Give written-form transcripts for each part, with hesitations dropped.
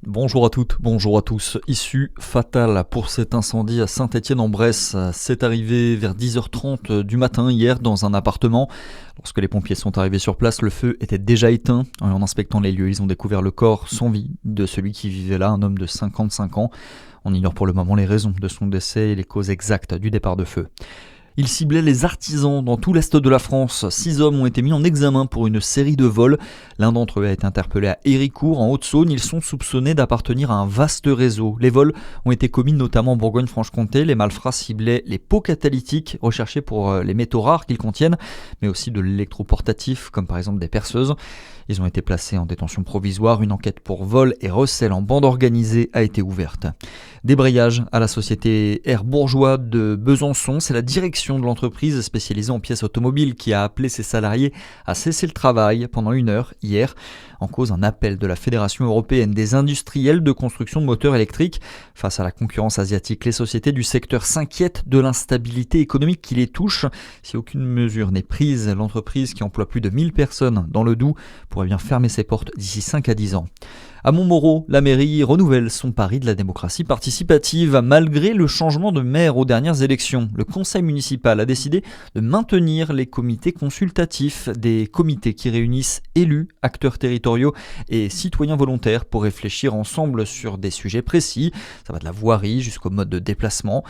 Bonjour à toutes, bonjour à tous. Issue fatale pour cet incendie à Saint-Étienne-en-Bresse. C'est arrivé vers 10h30 du matin hier dans un appartement. Lorsque les pompiers sont arrivés sur place, le feu était déjà éteint. En inspectant les lieux, ils ont découvert le corps sans vie de celui qui vivait là, un homme de 55 ans. On ignore pour le moment les raisons de son décès et les causes exactes du départ de feu. Il ciblait les artisans dans tout l'est de la France. 6 hommes ont été mis en examen pour une série de vols. L'un d'entre eux a été interpellé à Héricourt, en Haute-Saône. Ils sont soupçonnés d'appartenir à un vaste réseau. Les vols ont été commis notamment en Bourgogne-Franche-Comté. Les malfrats ciblaient les pots catalytiques recherchés pour les métaux rares qu'ils contiennent, mais aussi de l'électroportatif, comme par exemple des perceuses. Ils ont été placés en détention provisoire. Une enquête pour vol et recel en bande organisée a été ouverte. Débrayage à la société Air Bourgeois de Besançon. C'est la direction de l'entreprise spécialisée en pièces automobiles qui a appelé ses salariés à cesser le travail pendant 1 heure hier. En cause, un appel de la Fédération européenne des industriels de construction de moteurs électriques. Face à la concurrence asiatique, les sociétés du secteur s'inquiètent de l'instabilité économique qui les touche. Si aucune mesure n'est prise, l'entreprise qui emploie plus de 1000 personnes dans le Doubs pourrait bien fermer ses portes d'ici 5 à 10 ans. À Montmoreau, la mairie renouvelle son pari de la démocratie participative. Malgré le changement de maire aux dernières élections, le conseil municipal a décidé de maintenir les comités consultatifs, des comités qui réunissent élus, acteurs territoriaux et citoyens volontaires pour réfléchir ensemble sur des sujets précis. Ça va de la voirie jusqu'au mode de déplacement.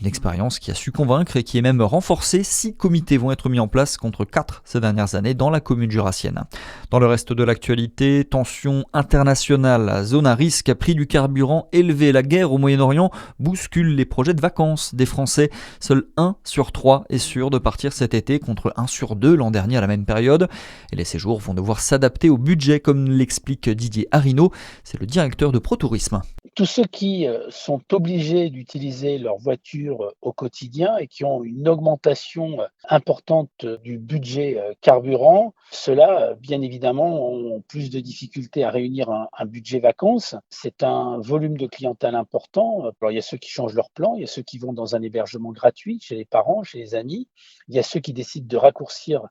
Une expérience qui a su convaincre et qui est même renforcée. 6 comités vont être mis en place contre 4 ces dernières années dans la commune jurassienne. Dans le reste de l'actualité, tension internationale, zone à risque, prix du carburant élevé. La guerre au Moyen-Orient bouscule les projets de vacances des Français. Seul 1 sur 3 est sûr de partir cet été contre 1 sur 2 l'an dernier à la même période. Et les séjours vont devoir s'adapter au budget, comme l'explique Didier Arinaud. C'est le directeur de ProTourisme. Tous ceux qui sont obligés d'utiliser leur voiture au quotidien et qui ont une augmentation importante du budget carburant, ceux-là, bien évidemment, ont plus de difficultés à réunir un budget vacances. C'est un volume de clientèle important. Alors, il y a ceux qui changent leur plan, il y a ceux qui vont dans un hébergement gratuit chez les parents, chez les amis, il y a ceux qui décident de raccourcir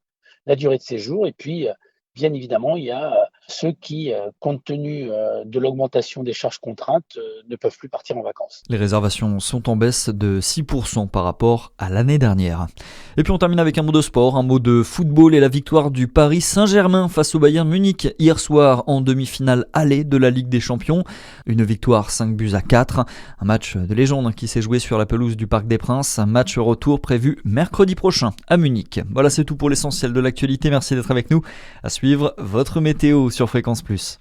la durée de séjour et puis, bien évidemment, il y a ceux qui, compte tenu de l'augmentation des charges contraintes, ne peuvent plus partir en vacances. Les réservations sont en baisse de 6% par rapport à l'année dernière. Et puis on termine avec un mot de sport, un mot de football et la victoire du Paris Saint-Germain face au Bayern Munich hier soir en demi-finale aller de la Ligue des Champions. Une victoire 5-4, un match de légende qui s'est joué sur la pelouse du Parc des Princes. Un match retour prévu mercredi prochain à Munich. Voilà, c'est tout pour l'essentiel de l'actualité. Merci d'être avec nous. À suivre votre météo sur Fréquence Plus.